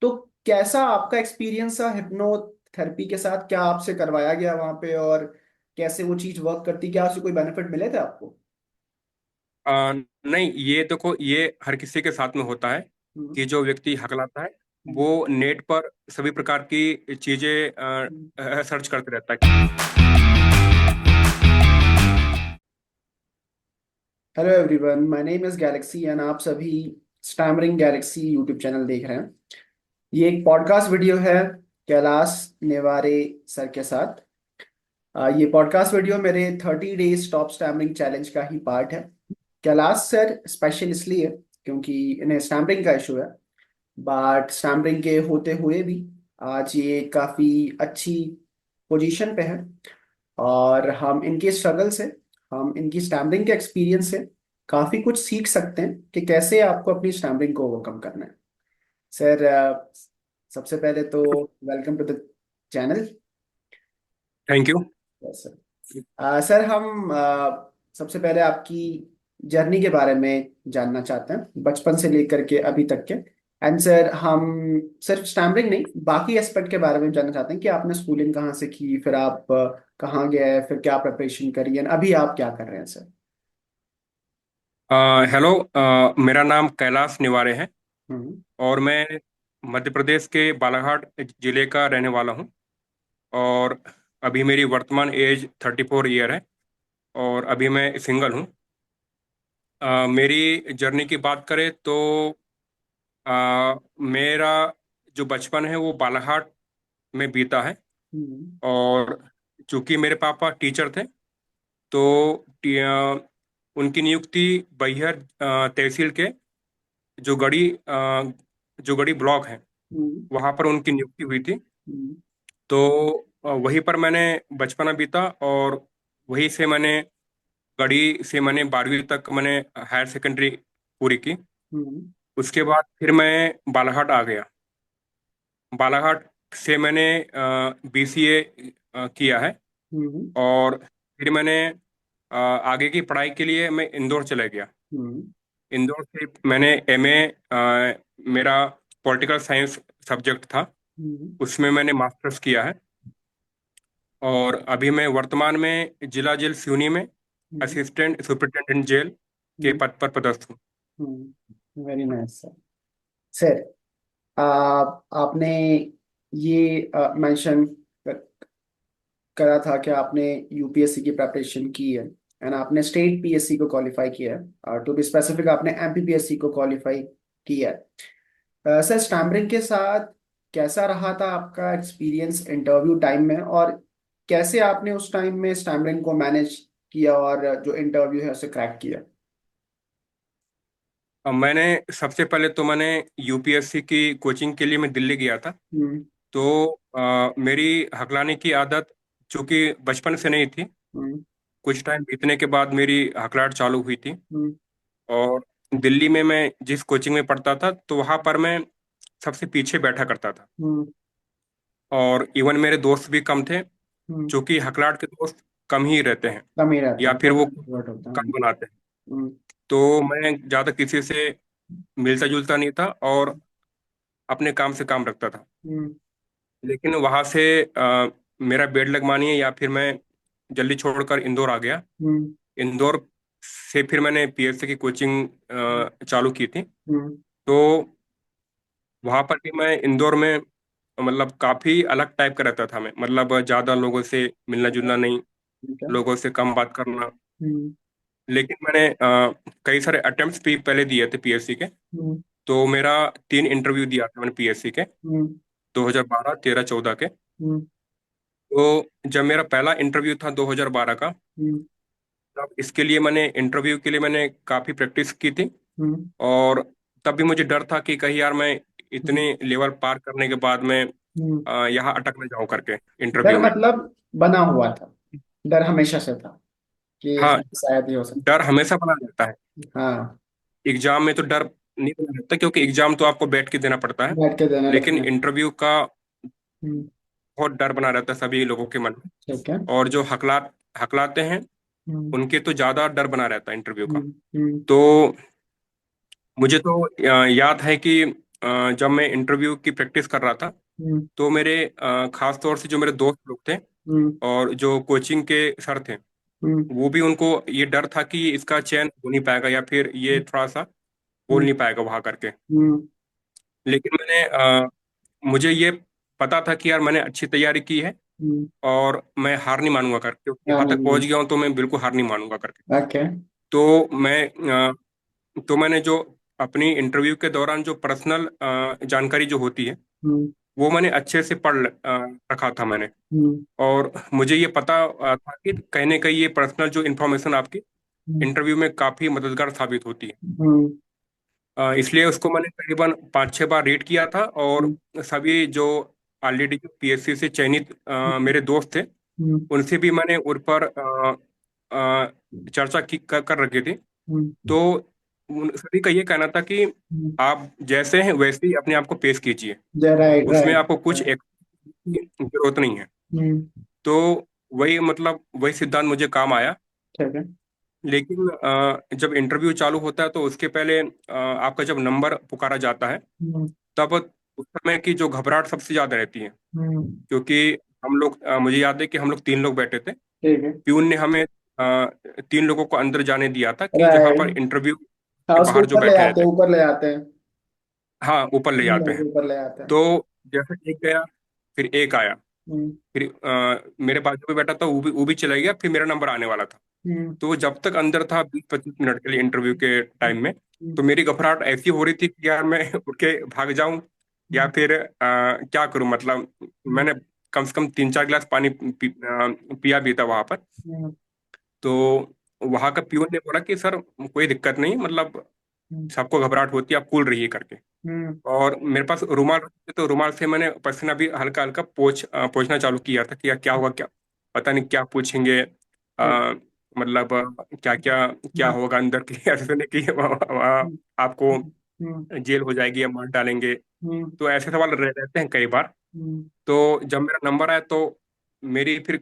तो कैसा आपका एक्सपीरियंस था हिप्नोथेरेपी के साथ? क्या आपसे करवाया गया वहां पे, और कैसे वो चीज वर्क करती? क्या उससे कोई बेनिफिट मिले थे आपको? नहीं, ये देखो, ये हर किसी के साथ में होता है हम्म। कि जो व्यक्ति हकलाता है हम्म। वो नेट पर सभी प्रकार की चीजें हम्म। सर्च करते रहता है। Hello everyone, my name is Galaxy and आप सभी स्टैमरिंग गैलेक्सी यूट्यूब चैनल देख रहे हैं। ये एक पॉडकास्ट वीडियो है कैलाश नेवारे सर के साथ। ये पॉडकास्ट वीडियो मेरे 30 डेज टॉप स्टैमरिंग चैलेंज का ही पार्ट है। कैलाश सर स्पेशल इसलिए क्योंकि इन्हें स्टैमरिंग का इशू है, बट स्टैमरिंग के होते हुए भी आज ये काफ़ी अच्छी पोजीशन पे है। और हम इनके स्ट्रगल से, हम इनकी स्टैमरिंग के एक्सपीरियंस से काफ़ी कुछ सीख सकते हैं कि कैसे आपको अपनी स्टैमरिंग को ओवरकम करना है। सर, सबसे पहले तो welcome to the channel. Thank you. Sir, sir हम सबसे पहले आपकी जर्नी के बारे में जानना चाहते हैं, बचपन से लेकर के अभी तक के। एंड सर, हम सिर्फ स्टैमरिंग नहीं, बाकी एस्पेक्ट के बारे में जानना चाहते हैं कि आपने स्कूलिंग कहाँ से की, फिर आप कहाँ गए, फिर क्या प्रिपरेशन करी, एंड अभी आप क्या कर रहे हैं सर? हेलो, मेरा नाम कैलाश निवारे है हम्म। और मैं मध्य प्रदेश के बालाघाट जिले का रहने वाला हूँ। और अभी मेरी वर्तमान एज 34 ईयर है और अभी मैं सिंगल हूँ। मेरी जर्नी की बात करें तो मेरा जो बचपन है वो बालाघाट में बीता है। हम्म। और चूंकि मेरे पापा टीचर थे तो उनकी नियुक्ति बैहर तहसील के जो जो गढ़ी ब्लॉक है हम्म। वहां पर उनकी नियुक्ति हुई थी। हम्म। तो वहीं पर मैंने बचपना बीता और वहीं से मैंने गढ़ी से मैंने 12वीं तक मैंने हायर सेकेंडरी पूरी की। हम्म। उसके बाद फिर मैं बालाघाट आ गया। बालाघाट से मैंने बीसीए किया है। हम्म। और फिर मैंने आगे की पढ़ाई के लिए मैं इंदौर चला गया। हम्म। इंदौर से मैंने एमए, मेरा पॉलिटिकल साइंस सब्जेक्ट था, हम्म। उसमें मैंने मास्टर्स किया है। और अभी मैं वर्तमान में जिला जेल सिवनी में हम्म। असिस्टेंट सुपरिटेंडेंट जेल के हम्म। पद पर पदस्थ हूँ। Very nice sir. सर, आपने ये मेंशन करा था कि आपने यूपीएससी की प्रिपरेशन की है, एंड आपने स्टेट पीएससी को क्वालिफाई किया है, टू बी स्पेसिफिक आपने एमपीपीएससी को क्वालिफाई किया है। सर, स्टैमरिंग के साथ कैसा रहा था आपका एक्सपीरियंस इंटरव्यू टाइम में, और कैसे आपने उस टाइम में स्टैमरिंग को मैनेज किया और जो इंटरव्यू है उसे क्रैक किया? मैंने सबसे पहले तो मैंने यूपीएससी की कोचिंग के लिए मैं दिल्ली गया था। हम्म। तो मेरी हकलाने की आदत चूंकि बचपन से नहीं थी, हम्म। कुछ टाइम बीतने के बाद मेरी हकलाहट चालू हुई थी। हम्म। और दिल्ली में मैं जिस कोचिंग में पढ़ता था तो वहां पर मैं सबसे पीछे बैठा करता था। हम्म। और इवन मेरे दोस्त भी कम थे, हम्म। क्योंकि हकलाहट के दोस्त कम ही रहते हैं कम ही रहते या हैं, फिर बहुत वो इंट्रोवर्ट होता है। कम बनाते हैं। हम्म। तो मैं ज्यादा किसी से मिलता जुलता नहीं था और अपने काम से काम रखता था। हम्म। लेकिन वहां से मेरा बेड लग मानिए या फिर मैं जल्दी छोड़कर इंदौर आ गया। हम्म। इंदौर से फिर मैंने पीएससी की कोचिंग चालू की थी। हम्म। तो वहां पर भी मैं इंदौर में मतलब काफी अलग टाइप का रहता था। मैं मतलब ज्यादा लोगों से मिलना जुलना नहीं, ठीक है। लोगों से कम बात करना। हम्म। लेकिन मैंने कई सारे अटेम्प्ट्स भी पहले दिए थे पीएससी के। हम्म। तो मेरा 3 इंटरव्यू दिया था मैंने पीएससी के, हम्म। 2012, 13, 14 के। हम्म। तो जब मेरा पहला इंटरव्यू था 2012 का, हम्म। तब इसके लिए मैंने इंटरव्यू के लिए मैंने काफी प्रैक्टिस की थी। हम्म। और तब भी मुझे डर था कि कहीं यार मैं हम्म। इतने लेवल पार करने के बाद मैं हम्म। यहाँ अटक न जाऊं करके डर इंटरव्यू में। मतलब बना हुआ था, डर हमेशा से था कि हाँ, शायद ही हो सकता डर हमेशा बना रहता है। है। हाँ। एग्जाम में तो डर नहीं बना रहता, क्योंकि एग्जाम तो आपको बैठ के देना पड़ता है। बैठ के देना लेकिन लिखना। इंटरव्यू का हम्म। बहुत डर बना रहता है सभी लोगों के मन में। ठीक है। और जो हकलाते हैं हम्म। उनके तो ज्यादा डर बना रहता है इंटरव्यू का। हम्म। हम्म। तो मुझे तो याद है कि जब मैं इंटरव्यू की प्रैक्टिस कर रहा था, हम्म तो मेरे खास तौर से जो मेरे दोस्त लोग थे हम्म और जो कोचिंग के सर थे, हम्म वो भी उनको ये डर था कि इसका चयन हो नहीं पाएगा या फिर ये थोड़ा सा बोल हम्म नहीं पाएगा वहां करके। हम्म लेकिन मुझे ये पता था कि यार मैंने अच्छी तैयारी की है हम्म, और मैं हार नहीं मानूंगा करके, हाँ, यहाँ नहीं तक पहुंच नहीं, गया हूँ तो मैं बिल्कुल हार नहीं मानूंगा करके। ओके। तो मैंने जो अपनी इंटरव्यू के दौरान जो पर्सनल जानकारी जो होती है, हम्म वो मैंने अच्छे से रखा था मैंने। हम्म और मुझे ये पता था कि कहीं ना कहीं ये पर्सनल जो इन्फॉर्मेशन आपकी हम्म इंटरव्यू में काफी मददगार साबित होती है। हम्म इसलिए उसको मैंने तकरीबन 5-6 बार रीड किया था। और हम्म सभी जो ऑलरेडी पीएससी से चयनित मेरे दोस्त थे, हम्म उनसे भी मैंने उन पर अ, चर्चा कर रखी थी। हम्म तो उन सभी का ये कहना था कि आप जैसे हैं वैसे ही अपने आप को पेश कीजिए, राइट उसमें राइट। आपको कुछ एक्स्ट्रा की जरूरत नहीं है। हम्म, तो वही मतलब वही सिद्धांत मुझे काम आया। ठीक है। लेकिन जब इंटरव्यू चालू होता है तो उसके पहले आपका जब नंबर पुकारा जाता है, हम्म तब उस समय की जो घबराहट सबसे ज्यादा रहती है। हम्म, क्योंकि हम लोग मुझे याद है कि हम लोग 3 लोग बैठे थे। ठीक है। प्यून ने हमें 3 लोगों को अंदर जाने दिया था कि जहाँ पर राइट। इंटरव्यू हाँ, के उसको बाहर जो ऊपर ले बैठे आते रहते हैं, हैं, ऊपर ले आते हैं। हाँ ऊपर ले जाते हैं। ऊपर ले आते हैं। तो जैसे एक गया, फिर एक आया, हम्म फिर मेरे बाजू में बैठा था, वो भी चला गया, फिर मेरा नंबर आने वाला था। हम्म तो वो जब तक अंदर था 20-25 मिनट के लिए इंटरव्यू के टाइम में, हम्म तो मेरी घबराहट ऐसी हो रही थी कि यार मैं उठ के भाग जाऊं या फिर क्या करूं। मतलब हम्म मैंने कम से कम 3-4 गिलास पानी पिया भी था वहां पर। हम्म तो वहां का प्यून ने बोला कि सर कोई दिक्कत नहीं, मतलब हम्म सबको घबराहट होती है, आप कूल रहिए करके। हम्म और मेरे पास रुमाल थे, तो रुमाल से मैंने पसीना भी हल्का हल्का पोंछना चालू किया था कि यार क्या हुआ, क्या पता नहीं क्या पूछेंगे, ठीक। मतलब क्या क्या क्या हम्म होगा अंदर की ऐसे नहीं कि हम्म आपको हम्म जेल हो जाएगी या मार डालेंगे। हम्म तो ऐसे सवाल रहते हैं कई बार। हम्म तो जब मेरा नंबर आया तो मेरी फिर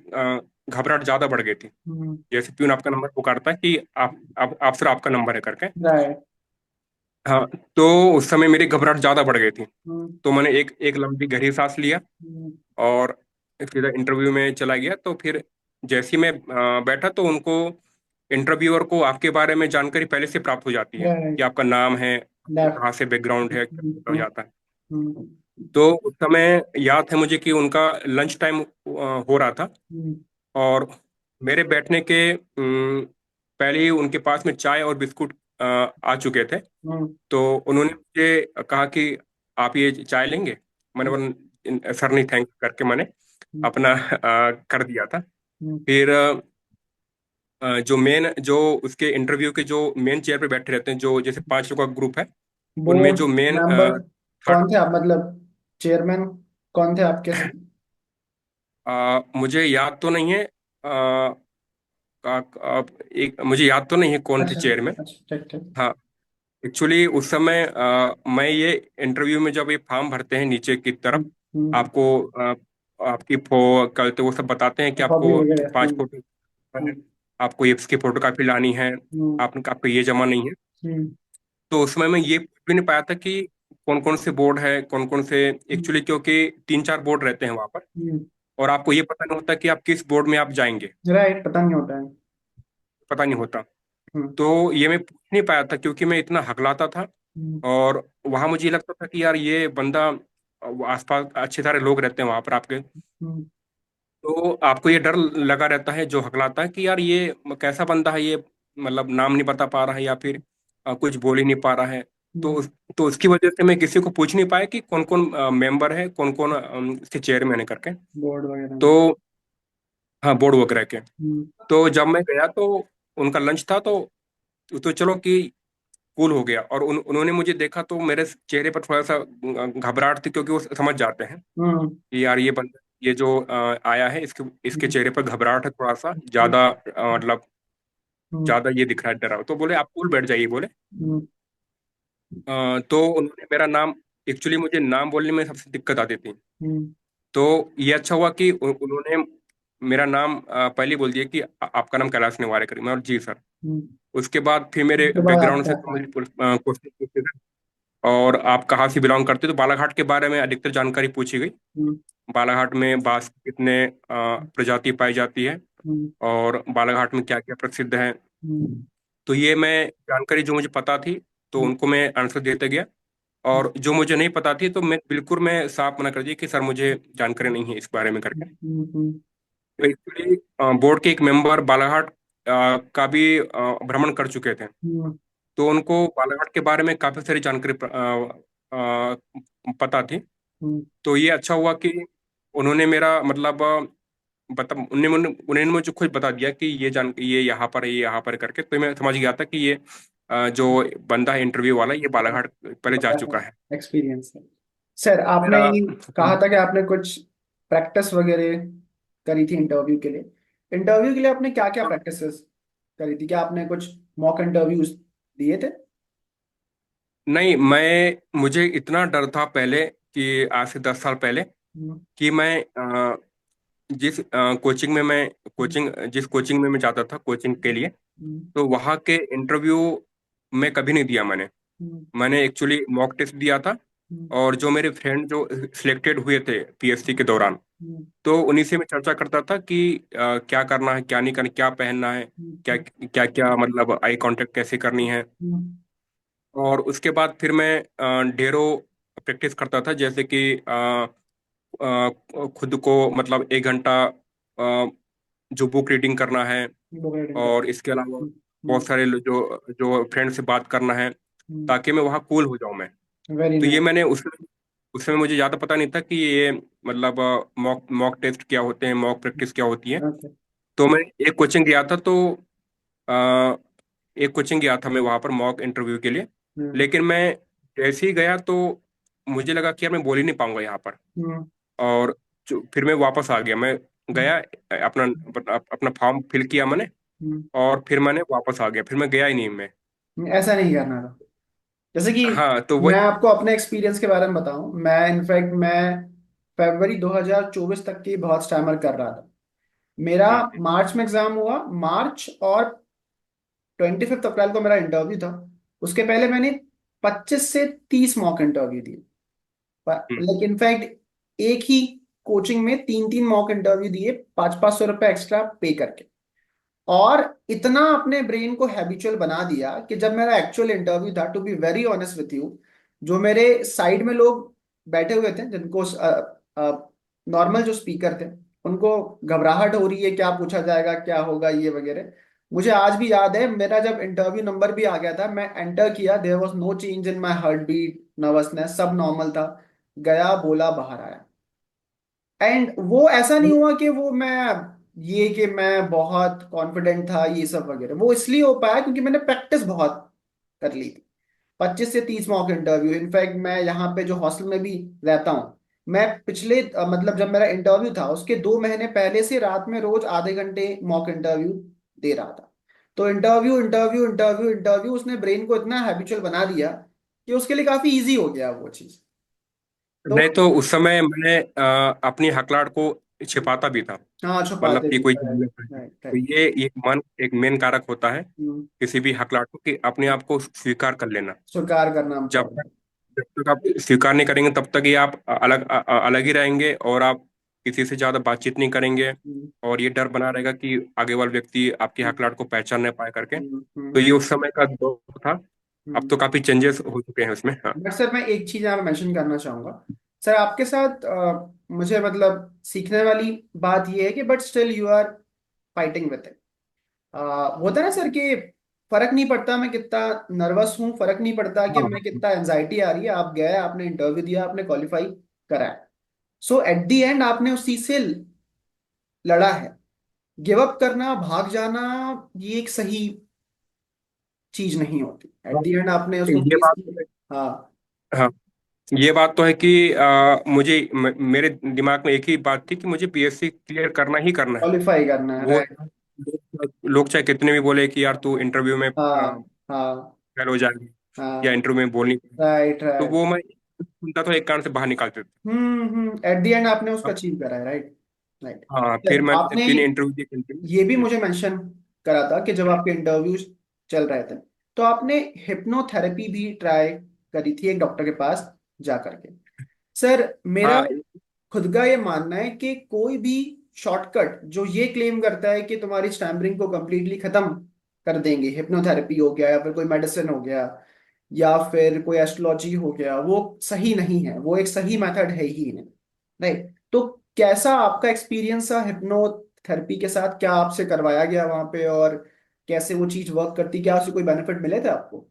घबराहट ज्यादा बढ़ गई थी। हम्म, जैसे प्यून आपका नंबर पुकारता है कि आप सर आपका नंबर है करके। राइट। हाँ। तो उस समय मेरी घबराहट ज्यादा बढ़ गई थी। हम्म तो मैंने एक एक लंबी गहरी सांस लिया हम्म और सीधा इंटरव्यू में चला गया। तो फिर जैसे ही मैं बैठा, तो उनको इंटरव्यूअर को आपके बारे में जानकारी पहले से प्राप्त हो जाती है कि राइट। आपका नाम है, आपको लेफ्ट। कहाँ से बैकग्राउंड है, क्या पता हो हम्म जाता है। हम्म तो उस समय याद है मुझे कि उनका लंच टाइम हो रहा था। हम्म और मेरे बैठने के पहले ही उनके पास में चाय और बिस्कुट आ चुके थे। हम्म तो उन्होंने मुझे कहा कि आप ये चाय लेंगे। मैंने बोला सर नहीं थैंक करके मैंने अपना कर दिया था। हम्म, फिर जो उसके इंटरव्यू के जो मेन चेयर पे बैठे रहते हैं, जो जैसे 5 लोगों का ग्रुप है, उनमें बोर्ड जो मेन मेंबर थर्ड, कौन थे आप, मतलब चेयरमैन कौन थे आपके साथ? मुझे याद तो नहीं है। एक मुझे याद तो नहीं है कौन थे अच्छा चेयरमैन। अच्छा, ठीक ठीक। हाँ। एक्चुअली उस समय मैं ये इंटरव्यू में जब ये फॉर्म भरते हैं नीचे की तरफ, हम्म, आपको आपकी करते वो सब बताते हैं कि हॉबी आपको वगैरह। 5 फोटो, हम्म आपको ये इसकी फोटो कापी लानी है, हम्म आपका ये जमा नहीं है। हम्म तो उसमें मैं ये पूछ भी नहीं पाया था कि कौन कौन से बोर्ड है, कौन कौन से, एक्चुअली क्योंकि 3-4 बोर्ड रहते हैं वहां पर। हम्म, और आपको ये पता नहीं होता कि आप किस बोर्ड में आप जाएंगे, राइट, पता नहीं होता है। पता नहीं होता। हम्म तो ये मैं पूछ नहीं पाया था क्योंकि मैं इतना हकलाता था। हम्म और वहां मुझे ये लगता था कि यार ये बंदा, आसपास अच्छे सारे लोग रहते हैं वहां पर आपके, हम्म तो आपको ये डर लगा रहता है जो हकलाता है कि यार ये कैसा बंदा है ये, मतलब नाम नहीं बता पा रहा है या फिर कुछ बोल ही नहीं पा रहा है। तो हम्म, तो उसकी वजह से मैं किसी को पूछ नहीं पाया कि कौन कौन मेंबर है, कौन कौन इसके चेयरमैन है करके। बोर्ड वगैरह तो में। हाँ, बोर्ड वगैरह के। हम्म तो जब मैं गया तो उनका लंच था। तो चलो कि कूल हो गया। और उन्होंने मुझे देखा तो मेरे चेहरे पर थोड़ा सा घबराहट थी, क्योंकि वो समझ जाते हैं हम्म कि यार ये बंदा, ये जो आया है, इसके इसके हम्म चेहरे पर घबराहट है थोड़ा सा हम्म ज्यादा, मतलब हम्म ज्यादा ये दिख रहा है डरा हुआ। तो बोले आप कूल बैठ जाइए बोले। हम्म तो उन्होंने मेरा नाम, एक्चुअली मुझे नाम बोलने में सबसे दिक्कत आती थी। हम्म तो ये अच्छा हुआ कि उन्होंने मेरा नाम पहले ही बोल दिया कि आपका नाम कैलाश निवारे करें। मैं और जी सर। हम्म, उसके बाद फिर मेरे उसके बाद बैकग्राउंड आपका से तो आता है। मुझे क्वेश्चन पूछते थे। और आप कहाँ से बिलोंग करते हो, तो बालाघाट के बारे में अधिकतर जानकारी पूछी गई। हम्म, बालाघाट में बांस की कितने प्रजाति पाई जाती है, हम्म, और बालाघाट में क्या क्या प्रसिद्ध है। हम्म, तो ये मैं जानकारी जो मुझे पता थी तो हम्म, उनको मैं आंसर देते गया, और जो मुझे नहीं पता थी तो मैं साफ मना कर दिया कि सर मुझे जानकारी नहीं है इस बारे में करके। हम्म, तो एक्चुअली बोर्ड के एक मेंबर बालाघाट का भी भ्रमण कर चुके थे, हम्म, तो उनको बालाघाट के बारे में काफी सारी जानकारी पता थी। हम्म, तो ये अच्छा हुआ कि उन्होंने मेरा मतलब बता उन्हें उन्होंने मुझे खुद बता दिया कि ये यहाँ पर है, ये यहाँ पर है करके। तो मैं समझ गया था कि ये जो बंदा है इंटरव्यू वाला, ये बालाघाट पहले जा बड़ा चुका है। है एक्सपीरियंस है। सर आपने मेरा कहा था कि आपने कुछ प्रैक्टिस वगैरह करी थी इंटरव्यू के लिए आपने क्या क्या प्रैक्टिसेस करी थी? क्या आपने कुछ मॉक इंटरव्यूज दिए थे? नहीं, मुझे इतना डर था पहले कि आज से 10 साल पहले हम्म, कि मैं जिस कोचिंग में मैं कोचिंग जिस कोचिंग में मैं जाता था कोचिंग के लिए, हम्म, तो वहाँ के इंटरव्यू में कभी नहीं दिया मैंने। हम्म, मैंने एक्चुअली मॉक टेस्ट दिया था, हम्म, और जो मेरे फ्रेंड जो सिलेक्टेड हुए थे पीएससी के दौरान, हम्म, तो उन्हीं से मैं चर्चा करता था कि क्या करना है, क्या नहीं करना, क्या पहनना है, क्या हम्म, क्या क्या मतलब आई कांटेक्ट कैसे करनी है। हम्म, और उसके बाद फिर मैं ढेरों प्रैक्टिस करता था, जैसे कि खुद को मतलब 1 घंटा जो बुक रीडिंग करना है, बुक रीडिंग कर। और इसके अलावा हम्म, बहुत सारे जो जो फ्रेंड से बात करना है, हम्म, ताकि मैं वहाँ कूल हो जाऊं मैं। वेरी तो ये नाइस। मैंने उसमें मुझे ज़्यादा पता नहीं था कि ये मतलब मॉक मॉक टेस्ट क्या होते हैं, मॉक प्रैक्टिस क्या होती है। ओके। तो मैं एक कोचिंग गया था, तो अ, एक कोचिंग गया था मैं वहाँ पर मॉक इंटरव्यू के लिए। हम्म, लेकिन मैं जैसे ही गया तो मुझे लगा कि यार मैं बोल ही नहीं पाऊंगा यहाँ पर। हम्म, और फिर मैं वापस आ गया। मैं गया, अपना अपना फॉर्म फिल किया मैंने, हम्म, और फिर मैंने वापस आ गया, फिर मैं गया ही नहीं मैं। ऐसा नहीं करना था। जैसे कि हाँ, तो मैं वही। आपको अपने एक्सपीरियंस के बारे में बताऊं, मैं फरवरी 2024 तक की बहुत स्टैमर कर रहा था। मेरा हम्म, मार्च में एग्जाम हुआ, मार्च, और 25 अप्रैल को मेरा इंटरव्यू था। उसके पहले मैंने 25 से 30 मॉक इंटरव्यू दिए। हम्म, लाइक इनफैक्ट एक ही कोचिंग में 3 3 मॉक इंटरव्यू दिए, 500 500 रुपये एक्स्ट्रा पे करके। और इतना अपने ब्रेन को हैबिचुअल बना दिया कि जब मेरा एक्चुअल इंटरव्यू था, to be very honest with you, जो मेरे साइड में लोग बैठे हुए थे, जिनको नॉर्मल जो स्पीकर थे, उनको घबराहट हो रही है क्या पूछा जाएगा, क्या होगा, ये वगैरह। मुझे आज भी याद है, मेरा जब इंटरव्यू नंबर भी आ गया था, मैं एंटर किया, there was no change in my heartbeat, nervousness, सब नॉर्मल था। गया, बोला, बाहर आया। एंड वो ऐसा नहीं हुआ कि वो मैं ये कि मैं बहुत कॉन्फिडेंट था, ये सब वगैरह। वो इसलिए हो पाया क्योंकि मैंने प्रैक्टिस बहुत कर ली थी। 25 से 30 मॉक इंटरव्यू। इनफैक्ट मैं यहाँ पे जो हॉस्टल में भी रहता हूँ, मैं पिछले मतलब जब मेरा इंटरव्यू था उसके 2 महीने पहले से रात में रोज आधे घंटे मॉक इंटरव्यू दे रहा था। तो इंटरव्यू इंटरव्यू इंटरव्यू इंटरव्यू उसने ब्रेन को इतना हैबिचुअल बना दिया कि उसके लिए काफी इजी हो गया वो चीज। तो नहीं, तो उस समय मैंने अपनी हकलाहट को छिपाता भी था, हाँ, मतलब छुपाते कि भी। कोई जान राइट, ना पाए। राइट, तो ये एक मेन कारक होता है राइट। किसी भी हकलाहट को, कि अपने आप को स्वीकार कर लेना। स्वीकार करना जब इम्पोर्टेंट। तक जब तक आप स्वीकार नहीं करेंगे तब तक ही आप अलग ही रहेंगे, और आप किसी से ज्यादा बातचीत नहीं करेंगे। और ये डर बना रहेगा कि आगे वाला व्यक्ति आपकी हकलाहट को पहचान नहीं पाए करके। तो ये उस समय का दौर था। अब तो काफी चेंजेस हो चुके हैं उसमें। हाँ। बट सर मैं एक चीज यहाँ पे मेंशन करना चाहूंगा। सर आपके साथ मुझे मतलब सीखने वाली बात ये है कि but still you are fighting with it. होता है ना सर कि फर्क नहीं पड़ता मैं कितना नर्वस हूँ, फर्क नहीं पड़ता कि मैं हाँ, कितना एंजाइटी आ रही है, आप गए, आपने इंटरव्यू दिया, आपने क्वालिफाई करा है। सो एट द एंड आपने उस चीज से लड़ा है। गिव अप करना, भाग जाना, ये एक सही चीज नहीं होती। एट द एंड आपने उसको ये फेस बात तो है। किया। हाँ, हाँ, ये बात तो है कि मेरे दिमाग में एक ही बात थी कि मुझे पीएससी क्लियर करना ही करना है। क्वालिफाई करना है, वो राइट। लोग चाहे कितने भी बोले कि यार तू इंटरव्यू में हाँ, हाँ, फेल हो जाएगी, या हाँ, इंटरव्यू में बोल नहीं पाएगी। राइट, तो राइट। वो मैं सुनता तो एक कान से बाहर निकालते थे। एट द एंड आपने उसको अब अचीव करा है, राइट। राइट। हाँ, फिर सर मैंने आपने 3 इंटरव्यू दिए कंटिन्यू। ये भी मुझे मेंशन करा था कि जब आपके इंटरव्यूज चल रहे थे तो आपने हिप्नोथेरेपी भी ट्राई करी थी एक डॉक्टर के पास जा करके। सर मेरा हाँ। खुद का ये मानना है कि कोई भी शॉर्टकट जो ये क्लेम करता है कि तुम्हारी स्टैमरिंग को कंप्लीटली खत्म कर देंगे, हिप्नोथेरेपी हो गया या फिर कोई मेडिसिन हो गया या फिर कोई एस्ट्रोलॉजी हो गया, वो सही नहीं है, वो एक सही मेथड है ही नहीं। राइट, तो कैसा आपका एक्सपीरियंस था हिप्नोथेरेपी के साथ? क्या आपसे करवाया गया वहां पे, और कैसे वो चीज वर्क करती, क्या उससे कोई बेनिफिट मिले थे आपको?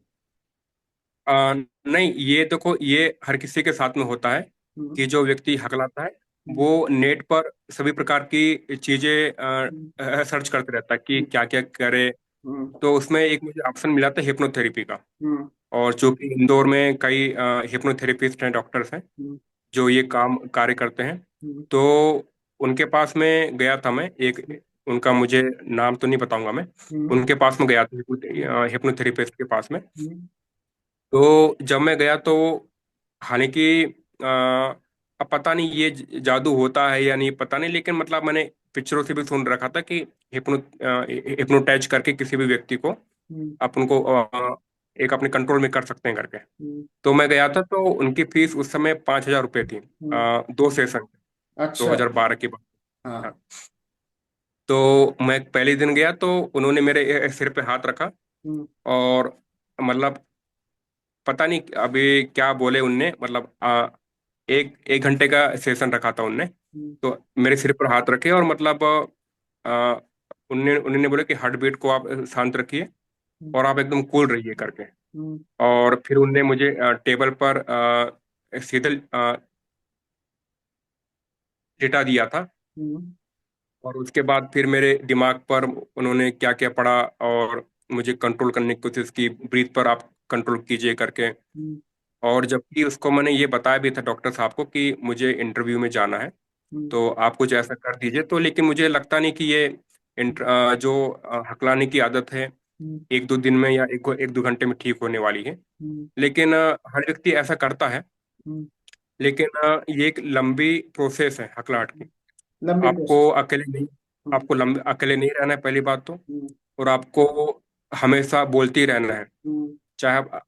नहीं, ये देखो, ये हर किसी के साथ में होता है हम्म। कि जो व्यक्ति हकलाता है हम्म। वो नेट पर सभी प्रकार की चीजें हम्म। सर्च करते रहता है कि क्या क्या करे। हम्म। तो उसमें एक मुझे ऑप्शन मिला था हिप्नोथेरेपी का। हम्म। और चूंकि इंदौर में कई हिप्नोथेरेपिस्ट हैं, डॉक्टर्स हैं हम्म। जो ये काम कार्य करते हैं। हम्म। तो उनके पास में गया था मैं एक, उनका मुझे नाम तो नहीं बताऊंगा मैं। हम्म। उनके पास में गया था हिप्नोथेरेपिस्ट के पास में। हम्म। तो जब मैं गया तो हालांकि अब पता नहीं ये जादू होता है या नहीं, पता नहीं, लेकिन मतलब मैंने पिक्चरों से भी सुन रखा था कि हिप्नोटाइज करके किसी भी व्यक्ति को हम्म। अपन को एक अपने कंट्रोल में कर सकते हैं करके। हम्म। तो मैं गया था तो उनकी फीस उस समय 5,000 रुपये थी, हम्म। 2 सेशन, अच्छा। 2012 की बात। हाँ। हाँ। तो मैं पहले दिन गया तो उन्होंने मेरे सिर पे हाथ रखा हम्म। और मतलब पता नहीं अभी क्या बोले उनने, मतलब एक एक घंटे का सेशन रखा था उनने। हम्म। तो मेरे सिर पर हाथ रखे और मतलब आ, उनने उन्होंने बोले कि हार्ट बीट को आप शांत रखिए हम्म। और आप एकदम कूल रहिए करके। हम्म। और फिर उनने मुझे टेबल पर सीधे लेटा दिया था। हम्म। और उसके बाद फिर मेरे दिमाग पर उन्होंने क्या क्या पढ़ा और मुझे कंट्रोल करने की कोशिश की, ब्रीथ पर आप कंट्रोल कीजिए करके। हम्म। और जबकि उसको मैंने ये बताया भी था डॉक्टर साहब को कि मुझे इंटरव्यू में जाना है, हम्म। तो आप कुछ ऐसा कर दीजिए। तो लेकिन मुझे लगता नहीं कि ये जो हकलाने की आदत है हम्म। 1-2 दिन में या 1-2 घंटे में ठीक होने वाली है। हम्म। लेकिन हर व्यक्ति ऐसा करता है। हम्म। लेकिन ये एक लंबी प्रोसेस है हकलाहट की। लंबी आपको प्रोसेस। अकेले नहीं हम्म। आपको लंबे अकेले नहीं रहना है, पहली बात तो। हम्म। और आपको हमेशा बोलते ही रहना है, हम्म। चाहे आप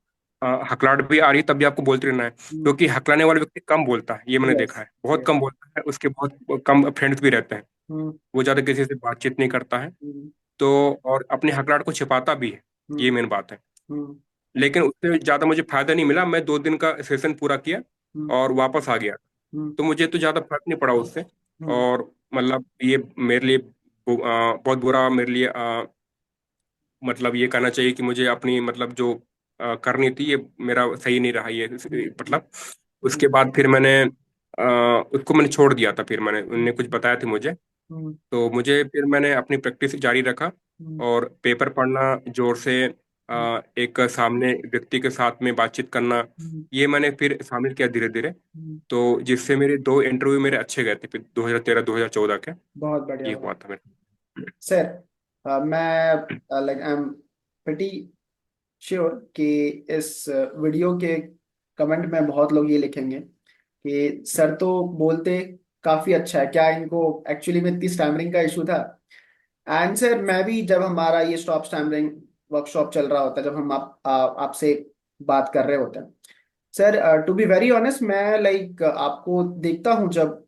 हकलाहट भी आ रही है तब भी आपको बोलते रहना है, हम्म। क्योंकि हकलाने वाला व्यक्ति कम बोलता है, ये मैंने यस। देखा है, बहुत यस। कम बोलता है, उसके बहुत कम फ्रेंड्स भी रहते हैं। हम्म। वो ज्यादा किसी से बातचीत नहीं करता है। हम्म। तो और अपनी हकलाहट को छिपाता भी है, ये हम्म। मेन बात है। हम्म। लेकिन उससे ज्यादा मुझे फायदा नहीं मिला, मैं 2 दिन का सेशन पूरा किया हम्म। और वापस आ गया। हम्म। तो मुझे तो ज्यादा फर्क नहीं पड़ा उससे। हम्म। और मतलब ये मेरे लिए बहुत बुरा मेरे लिए मतलब ये कहना चाहिए कि मुझे अपनी मतलब जो करनी थी ये मेरा सही नहीं रहा ये मतलब। उसके बाद फिर मैंने उसको मैंने छोड़ दिया था, फिर मैंने उनने कुछ बताया था मुझे। हम्म। तो मुझे फिर मैंने अपनी प्रैक्टिस जारी रखा हम्म। और पेपर पढ़ना जोर से, एक सामने व्यक्ति के साथ में बातचीत करना, हम्म। ये मैंने फिर शामिल किया धीरे धीरे। हम्म। तो जिससे मेरे 2 इंटरव्यू मेरे अच्छे गए थे फिर 2013-2014 के। बहुत बढ़िया ये हुआ। हुआ था मेरे। सर मैं like I am pretty sure कि इस वीडियो के कमेंट में बहुत लोग ये लिखेंगे कि सर तो बोलते काफी अच्छा है, क्या इनको एक्चुअली में इतनी स्टैमरिंग का इशू था? एंड सर मैं भी, जब हमारा ये स्टॉप स्टैमरिंग वर्कशॉप चल रहा होता है, जब हम आपसे बात कर रहे होते हैं sir, to be very honest, मैं लाइक आपको देखता हूँ जब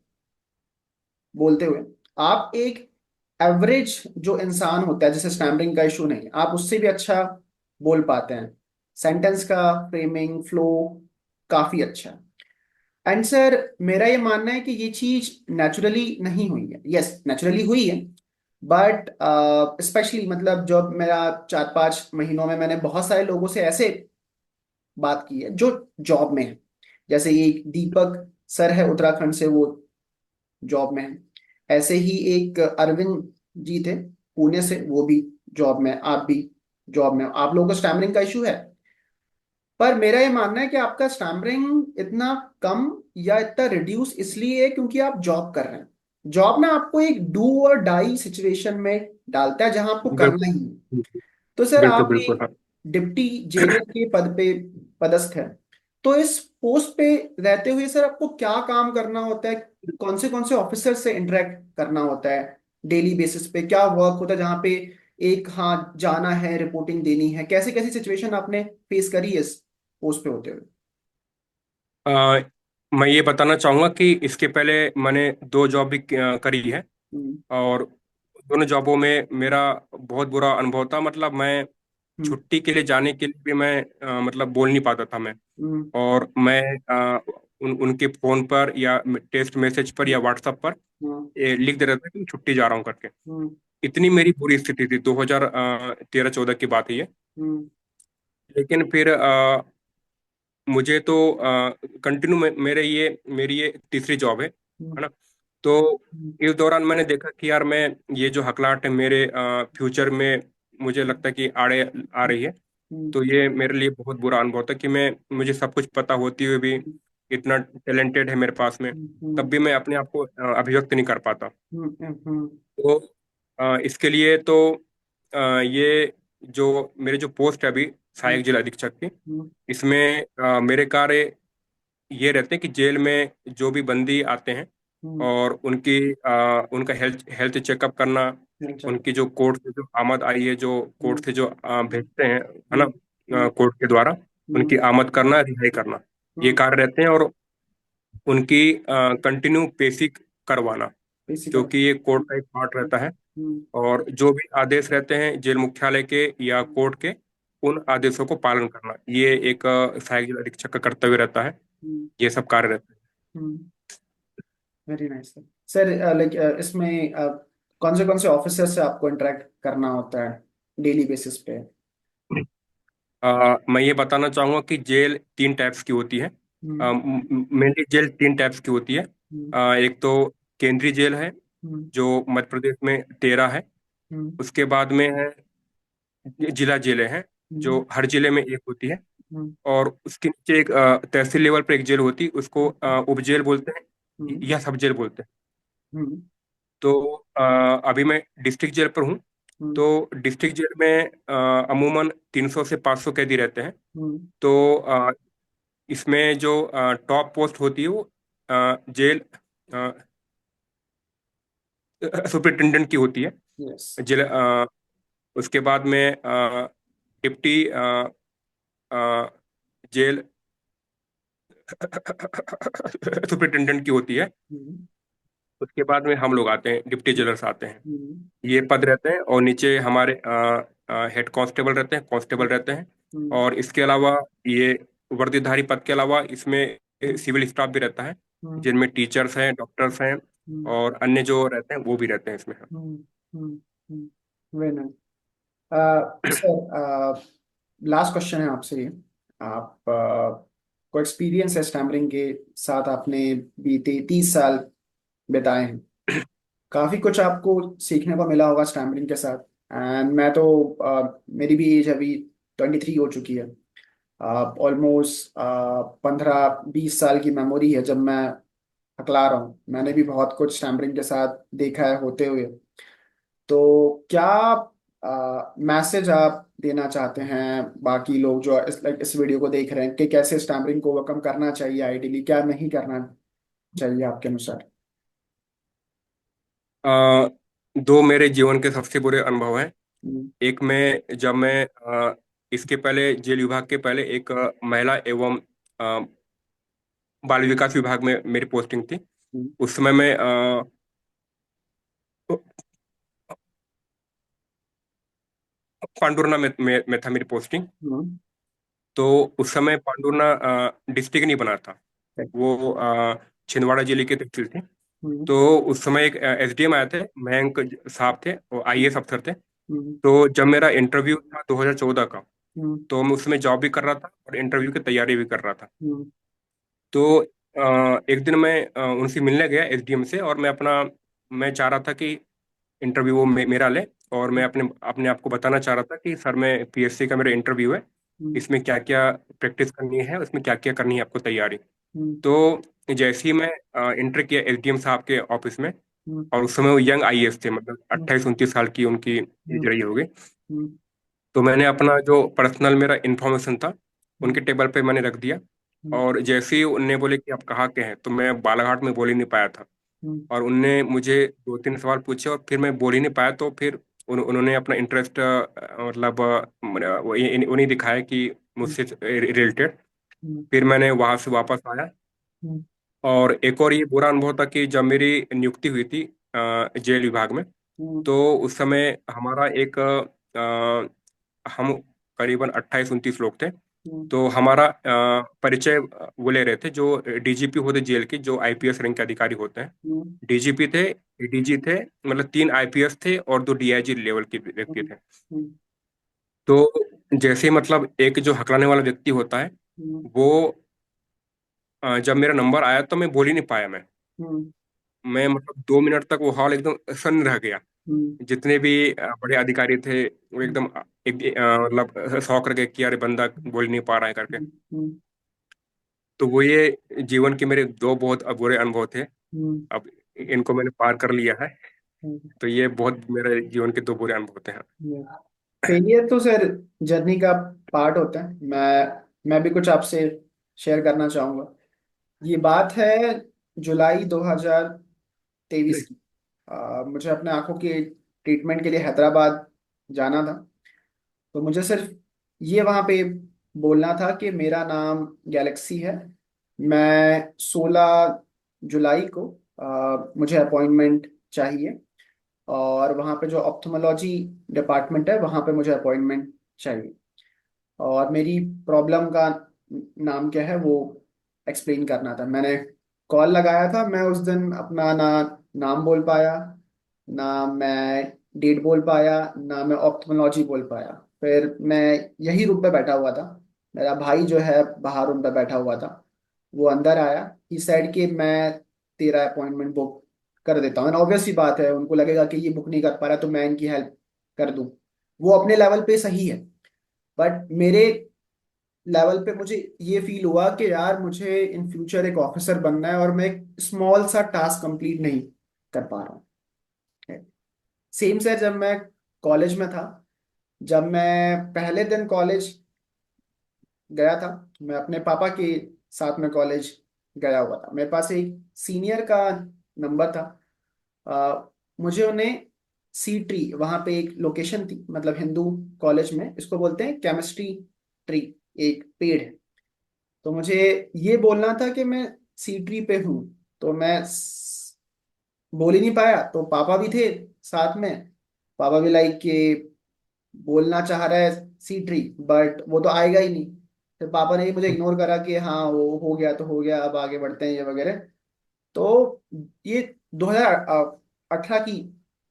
बोलते हुए, आप एक एवरेज जो इंसान होता है जिसे स्टैमरिंग का इशू नहीं, आप उससे भी अच्छा बोल पाते हैं। सेंटेंस का फ्रेमिंग फ्लो काफी अच्छा है। एंड सर मेरा ये मानना है कि ये चीज नेचुरली नहीं हुई है। यस, नेचुरली हुई है, बट स्पेशली मतलब जब मेरा 4-5 महीनों में मैंने बहुत सारे लोगों से ऐसे बात की है जो जॉब में है। जैसे ये दीपक सर है उत्तराखंड से, वो जॉब में है। ऐसे ही एक अरविंद जी थे पुणे से, वो भी जॉब में है। आप भी जॉब में हो, आप लोगों को स्टैमरिंग का इशू है। पर मेरा ये मानना है कि आपका स्टैमरिंग इतना कम या इतना रिड्यूस इसलिए है क्योंकि आप जॉब कर रहे हैं। जॉब ना आपको एक डू और डाई सिचुएशन में डालता है जहां आपको करना बिल्कुल ही है। तो सर बिल्कुल आप बिल्कुल। एक हाँ। डिप्टी जेलर के पद पे पदस्थ है, तो इस पोस्ट पे रहते हुए सर आपको क्या काम करना होता है? कौन से ऑफिसर से इंटरेक्ट करना होता है डेली बेसिस पे? क्या वर्क होता है जहाँ पे एक, हाँ, जाना है, रिपोर्टिंग देनी है? कैसी कैसी सिचुएशन आपने फेस करी है इस पोस्ट पे होते हुए? अ, मैं ये बताना चाहूंगा कि इसके पहले मैंने दो जॉब भी करी है। हम्म। और दोनों जॉबों में मेरा बहुत बुरा अनुभव था। मतलब मैं हम्म। छुट्टी के लिए जाने के लिए भी मैं मतलब बोल नहीं पाता था मैं। हम्म। और मैं उनके फोन पर या टेक्स्ट मैसेज पर या व्हाट्सएप पर हम्म। ये लिख दे रहा था कि मैं छुट्टी जा रहा हूँ करके। हम्म। इतनी मेरी बुरी स्थिति थी, 2013-14 की बात है ये। हम्म। लेकिन फिर मुझे तो कंटिन्यू मेरे ये मेरी ये तीसरी जॉब है ना। तो हम्म। इस दौरान मैंने देखा कि यार मैं ये जो हकलाहट है मेरे फ्यूचर में मुझे लगता है कि आड़े आ रही है। हम्म। तो ये मेरे लिए बहुत बुरा अनुभव था कि मैं मुझे सब कुछ पता होते हुए भी इतना टैलेंटेड है मेरे पास में, तब हम्म। भी मैं अपने आप को अभिव्यक्त नहीं कर पाता। हम्म। हम्म। तो इसके लिए तो ये जो मेरे जो पोस्ट है अभी हम्म। सहायक जिला अधीक्षक की, हम्म। इसमें मेरे कार्य ये रहते हैं कि जेल में जो भी बंदी आते हैं हम्म। और उनका हेल्थ हेल्थ चेकअप करना, अच्छा। उनकी जो कोर्ट से जो आमद आई है, जो हम्म। कोर्ट से जो भेजते हैं है हम्म। ना कोर्ट के द्वारा, हम्म। उनकी आमद करना, रिहाई करना, ये हम्म। कार्य रहते हैं। और उनकी कंटिन्यू बेसिक करवाना, बेसिकल। क्योंकि ये कोर्ट का एक पार्ट रहता है। हम्म। और जो भी आदेश रहते हैं जेल मुख्यालय के या कोर्ट के, उन आदेशों को पालन करना, ये एक सहायक जिला अधीक्षक का कर्तव्य रहता है। हम्म। ये सब कार्य रहते hmm. Very nice sir. Sir like इसमें कौन से ऑफिसर से आपको इंटरेक्ट करना होता है डेली बेसिस पे? हैं। मैं ये बताना चाहूंगा कि जेल तीन टाइप्स की होती है। हम्म। मेनली जेल तीन टाइप्स की होती है। हम्म। एक तो केंद्रीय जेल है, हम्म। जो मध्य प्रदेश में 13 है। हम्म। उसके बाद में है जिला जेलें हैं, जो हम्म। हर जिले में एक होती है। हम्म। और उसके नीचे एक तहसील लेवल पर एक जेल होती है, उसको उपजेल बोलते हैं हम्म। या सब जेल बोलते हैं। हम्म। तो अभी मैं डिस्ट्रिक्ट जेल पर हूँ। हम्म। तो डिस्ट्रिक्ट जेल में अमूमन 300 से 500 कैदी रहते हैं। हम्म। तो इसमें जो टॉप पोस्ट होती है वो जेल सुपरिटेंडेंट की होती है। यस। जेल उसके बाद में डिप्टी जेल सुपरिटेंडेंट की होती है। हम्म। उसके बाद में हम लोग आते हैं, डिप्टी जेलर्स आते हैं। हम्म। ये पद रहते हैं। और नीचे हमारे हेड कांस्टेबल रहते हैं, कांस्टेबल रहते हैं। हम्म। और इसके अलावा ये वर्दीधारी पद के अलावा इसमें हम्म। सिविल स्टाफ भी रहता है, हम्म। जिनमें टीचर्स हैं, डॉक्टर्स हैं, हम्म। और अन्य जो रहते हैं वो भी रहते हैं इसमें। Hmm. Very nice. Sir last question है आपसे ये। आप को एक्सपीरियंस है स्टैमरिंग के साथ, आपने बीते 30 साल बिताए हैं, काफी कुछ आपको सीखने को मिला होगा स्टैमरिंग के साथ। एंड मैं तो मेरी भी एज अभी 23 हो चुकी है। ऑलमोस्ट 15-20 साल की मेमोरी है जब मैं हकला रहा हूँ। मैंने भी बहुत कुछ स्टैमरिंग के साथ देखा है होते हुए। तो क्या मैसेज आप देना चाहते हैं बाकी लोग जो इस वीडियो को देख रहे हैं कि कैसे स्टैमरिंग को ओवरकम करना चाहिए, आइडियली क्या नहीं करना चाहिए आपके अनुसार? अ, दो मेरे जीवन के सबसे बुरे अनुभव हैं। हम्म। एक में जब मैं इसके पहले जेल विभाग के पहले एक महिला एवं अ, बाल विकास विभाग में मेरी पोस्टिंग थी। हम्म। उस समय मैं पांडुरना में था मेरी पोस्टिंग। हम्म। तो उस समय पांडुरना डिस्ट्रिक्ट नहीं बना था, वो छिंदवाड़ा जिले की तहसील थी। हम्म। तो उस समय एक एसडीएम आए थे, मयंक साहब थे, और आईएएस अफसर थे। हम्म। तो जब मेरा इंटरव्यू था 2014 का, हम्म। तो मैं उसमें जॉब भी कर रहा था और इंटरव्यू की तैयारी भी कर रहा था। हम्म। तो एक दिन मैं उनसे मिलने गया एसडीएम से, और मैं चाह रहा था कि इंटरव्यू वो मेरा ले। और मैं अपने अपने आप को बताना चाह रहा था कि सर, मैं पीएससी का मेरा इंटरव्यू है, हम्म। इसमें क्या क्या प्रैक्टिस करनी है, उसमें क्या क्या करनी है आपको तैयारी। हम्म। तो जैसे ही मैं इंटर किया एसडीएम साहब के ऑफिस में, हम्म। और उस समय वो यंग आईएएस थे, मतलब हम्म। 28-29 साल की उनकी एज हम्म। रही होगी। हम्म। तो मैंने अपना जो पर्सनल मेरा इंफॉर्मेशन था हम्म। उनके टेबल पे मैंने रख दिया। हम्म। और जैसे ही उनने बोले कि आप कहाँ के हैं, तो मैं बालाघाट में बोल ही नहीं पाया था। हम्म। और उनने मुझे दो तीन सवाल पूछे और फिर मैं बोल ही नहीं पाया। तो फिर उन्होंने अपना इंटरेस्ट मतलब उन्हें दिखाया कि मुझसे रिलेटेड। हम्म। फिर मैंने वहां से वापस आया। हम्म, और एक और ये बुरा अनुभव था कि जब मेरी नियुक्ति हुई थी जेल विभाग में, हम्म, तो उस समय हमारा एक हम करीबन 28-29 लोग थे। हम्म, तो हमारा परिचय वो ले रहे थे जो डीजीपी होते जेल के, जो आईपीएस रैंक के अधिकारी होते हैं। हम्म, डीजीपी थे, एडीजी थे, मतलब 3 आईपीएस थे और 2 डीआईजी लेवल के व्यक्ति हम्म, थे। हम्म, तो जैसे मतलब एक जो हकलाने वाला व्यक्ति होता है, हम्म, वो जब मेरा नंबर आया तो मैं बोल ही नहीं पाया। हम्म, मैं मतलब 2 मिनट तक वो हॉल एकदम सन्न रह गया। हम्म, जितने भी बड़े अधिकारी थे वो एकदम मतलब शौक रह गए कि अरे बंदा बोल नहीं पा रहा है करके। हम्म, तो वो ये जीवन के मेरे दो बहुत बुरे अनुभव थे। हम्म, अब इनको मैंने पार कर लिया है। हम्म, तो ये बहुत मेरे जीवन के दो बुरे अनुभव थे। हाँ। फेलियर तो सर जर्नी का पार्ट होता है। मैं भी कुछ आपसे शेयर करना चाहूंगा। ये बात है जुलाई 2023 की। मुझे अपने आंखों के ट्रीटमेंट के लिए हैदराबाद जाना था। तो मुझे सिर्फ ये वहाँ पे बोलना था कि मेरा नाम गैलेक्सी है। मैं 16 जुलाई को मुझे अपॉइंटमेंट चाहिए। और वहाँ पे जो ऑप्थोमोलॉजी डिपार्टमेंट है वहाँ पे मुझे अपॉइंटमेंट चाहिए। और मेरी प्रॉब्लम का नाम क्या है वो एक्सप्लेन करना था। मैंने कॉल लगाया था। मैं उस दिन अपना ना नाम बोल पाया, ना मैं डेट बोल पाया, ना मैं ऑप्थोलॉजी बोल पाया। फिर मैं यही रूम पे बैठा हुआ था। मेरा भाई जो है बाहर रूम पे बैठा हुआ था। वो अंदर आया। ही सेड कि मैं तेरा अपॉइंटमेंट बुक कर देता हूँ। ऑब्वियस सी बात है, उनको लगेगा कि ये बुक नहीं कर पा रहा तो मैं इनकी हेल्प कर दूं। वो अपने लेवल पे सही है। बट मेरे लेवल पे मुझे ये फील हुआ कि यार मुझे इन फ्यूचर एक ऑफिसर बनना है और मैं एक स्मॉल सा टास्क कंप्लीट नहीं कर पा रहा हूँ। सेम सर जब मैं कॉलेज में था, जब मैं पहले दिन कॉलेज गया था, मैं अपने पापा के साथ में कॉलेज गया हुआ था। मेरे पास एक सीनियर का नंबर था। मुझे उन्हें सी ट्री, वहाँ पे एक लोकेशन थी, मतलब हिंदू कॉलेज में इसको बोलते हैं केमिस्ट्री ट्री, एक पेड़ है। तो मुझे ये बोलना था कि मैं सी ट्री पे हूँ। तो मैं बोल ही नहीं पाया। तो पापा भी थे साथ में। पापा भी लाइक कि बोलना चाह रहा है सी ट्री, बट वो तो आएगा ही नहीं। फिर पापा ने ही मुझे इग्नोर करा कि हाँ वो हो गया तो हो गया, अब आगे बढ़ते हैं ये वगैरह। तो ये 2018 की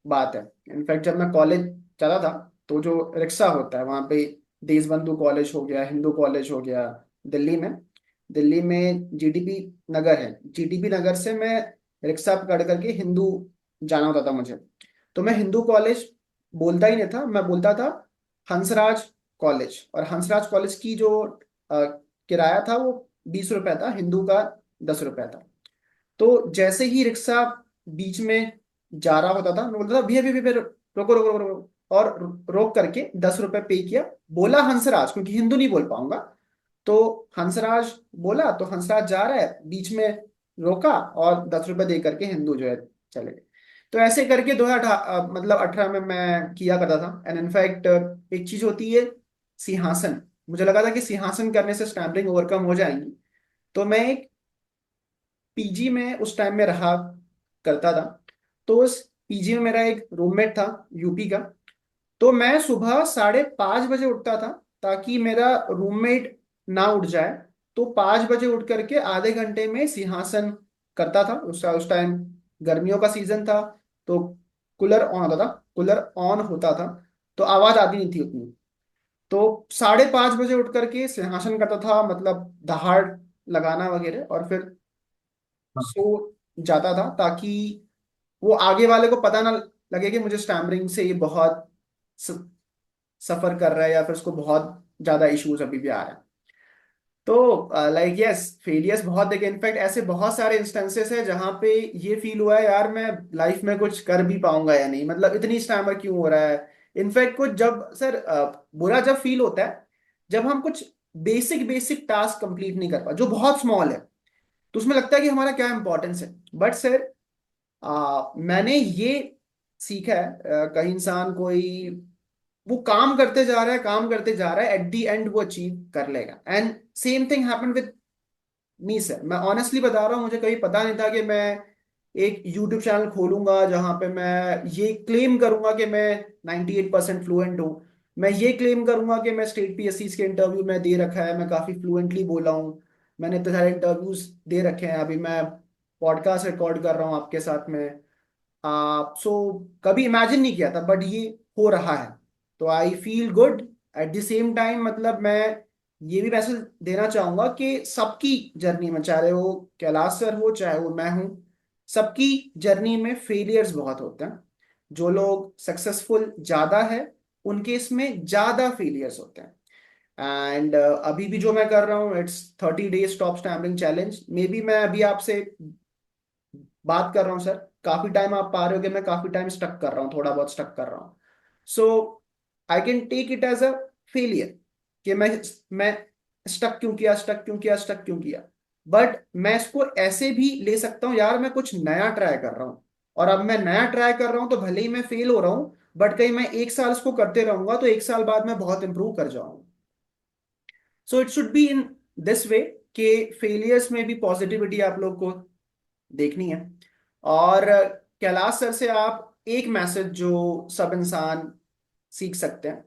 बात है। इनफैक्ट जब मैं कॉलेज चला था, तो जो रिक्शा होता है वहाँ पे, देशबंधु कॉलेज हो गया, हिंदू कॉलेज हो गया दिल्ली में। दिल्ली में जीडीपी नगर है। जीडीपी नगर से मैं रिक्शा पकड़ करके हिंदू जाना होता था मुझे। तो मैं हिंदू कॉलेज बोलता ही नहीं था, मैं बोलता था हंसराज कॉलेज। और हंसराज कॉलेज की जो अ, किराया था वो 20 रुपए था, हिंदू का 10 रुपए था। तो जैसे ही रिक्शा बीच में जा रहा होता था, मैं बोलता था भैया भैया भैया रोको रोको रोको रोको। और रोक करके 10 रुपए पे किया। बोला हंसराज, क्योंकि हिंदू नहीं बोल पाऊंगा। तो हंसराज बोला, तो हंसराज जा रहा है, बीच में रोका और 10 रुपए दे करके हिंदू जो है चले गए। तो ऐसे करके 2018 मतलब 18 में मैं किया करता था। एंड इनफैक्ट एक चीज होती है सिंहासन। मुझे लगा था कि सिंहासन करने से स्टैम्पलिंग ओवरकम हो जाएंगी। तो मैं एक पीजी में उस टाइम में रहा करता था। तो उस पीजी में मेरा एक रूममेट था यूपी का। तो मैं सुबह 5:30 बजे उठता था, ताकि मेरा रूममेट ना उठ जाए। तो 5 बजे उठ करके आधे घंटे में सिंहासन करता था। उस टाइम गर्मियों का सीजन था। तो कूलर ऑन होता था। कूलर ऑन होता था तो आवाज आती नहीं थी उतनी। तो 5:30 बजे उठ करके सिंहासन करता था, मतलब दहाड़ लगाना वगैरह, और फिर सो जाता था, ताकि वो आगे वाले को पता ना लगे कि मुझे स्टैमरिंग से ये बहुत सफर कर रहा है, या फिर उसको बहुत ज्यादा इश्यूज अभी भी आ रहा है। तो लाइक यस, फेलियर्स बहुत देखे। इनफैक्ट ऐसे बहुत सारे इंस्टेंसेस है जहां पे ये फील हुआ है यार मैं लाइफ में कुछ कर भी पाऊंगा या नहीं, मतलब इतनी स्टैमर क्यों हो रहा है। इनफैक्ट कुछ जब सर बुरा जब फील होता है, जब हम कुछ बेसिक बेसिक टास्क कंप्लीट नहीं कर पा, जो बहुत स्मॉल है। तो उसमें लगता है कि हमारा क्या इंपॉर्टेंस है। बट सर मैंने ये सीखा है, कहीं इंसान कोई वो काम करते जा रहा है, काम करते जा रहा है, एट द एंड वो अचीव कर लेगा। And same thing happen with miss है। मैं ऑनेस्टली बता रहा हूँ, मुझे कभी पता नहीं था कि मैं एक यूट्यूब चैनल खोलूंगा जहां पे मैं ये क्लेम करूंगा कि मैं 98% फ्लुएंट हूँ। मैं ये क्लेम करूंगा कि मैं स्टेट पीएससी के इंटरव्यू में दे रखा है, मैं काफी फ्लुएंटली बोला हूँ, मैंने इतने सारे इंटरव्यूज दे रखे हैं, अभी मैं पॉडकास्ट रिकॉर्ड कर रहा हूँ आपके साथ में। सो कभी इमेजिन नहीं किया था, बट ये हो रहा है। तो I feel good at the same time. मतलब मैं ये भी मैसेज देना चाहूंगा कि सबकी जर्नी में, चाहे वो कैलाश सर हो चाहे वो मैं हूं, सबकी जर्नी में फेलियर्स बहुत होते हैं। जो लोग सक्सेसफुल ज्यादा है उनके इसमें ज्यादा फेलियर्स होते हैं। एंड अभी भी जो मैं कर रहा हूँ, it's 30 days stop stammering challenge. May be मैं अभी आपसे बात कर रहा हूँ सर, काफी टाइम आप पा रहे हो कि मैं काफी टाइम स्टक कर रहा हूँ, थोड़ा बहुत स्टक कर रहा हूँ। So I can take it as a failure कि मैं स्टक क्यों किया, स्टक क्यों किया, स्टक क्यों किया। बट मैं इसको ऐसे भी ले सकता हूँ, यार मैं कुछ नया ट्राई कर रहा हूँ, और अब मैं नया ट्राई कर रहा हूँ तो भले ही मैं फेल हो रहा हूँ, बट कहीं मैं 1 साल इसको करते रहूंगा तो 1 साल बाद मैं बहुत इंप्रूव कर जाऊंगा। So it should be in this way कि फेलियर्स में भी पॉजिटिविटी आप लोग को देखनी है। और कैलाश सर से आप एक मैसेज जो सब इंसान सीख सकते हैं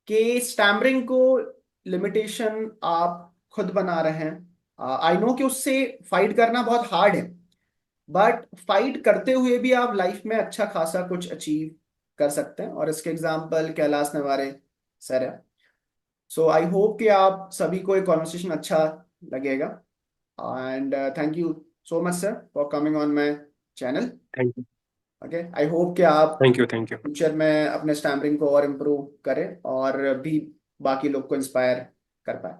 कि स्टैमरिंग को लिमिटेशन आप खुद बना रहे हैं। आई नो कि उससे फाइट करना बहुत हार्ड है, बट फाइट करते हुए भी आप लाइफ में अच्छा खासा कुछ अचीव कर सकते हैं, और इसके एग्जाम्पल कैलाश नेवारे सर है। सो आई होप कि आप सभी को एक कॉन्वर्सेशन अच्छा लगेगा। And thank you so much sir for coming on my channel. Thank you. Okay, I hope कि आप thank you. Thank you. Future में अपने स्टैम्परिंग को और इम्प्रूव करें और भी बाकी लोग को इंस्पायर कर पाए।